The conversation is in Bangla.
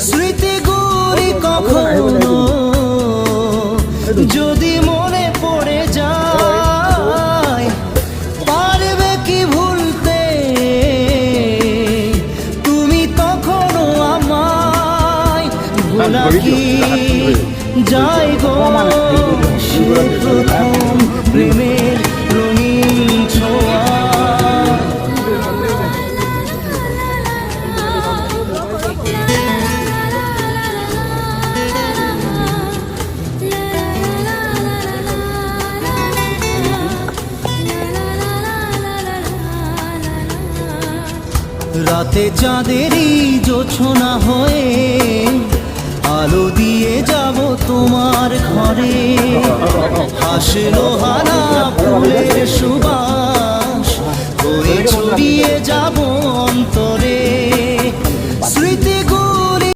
স্মৃতিগুলি কখনো যদি মনে পড়ে যায়, পারবে কি ভুলতে তুমি তখনও আমায়? ভোলা কি যায় গো সে প্রথম প্রেমের রঙিন ছোঁয়া? রাতে চাঁদেরই জোছনা হয়ে আলো দিয়ে যাব তোমার ঘরে। হাসলো হানা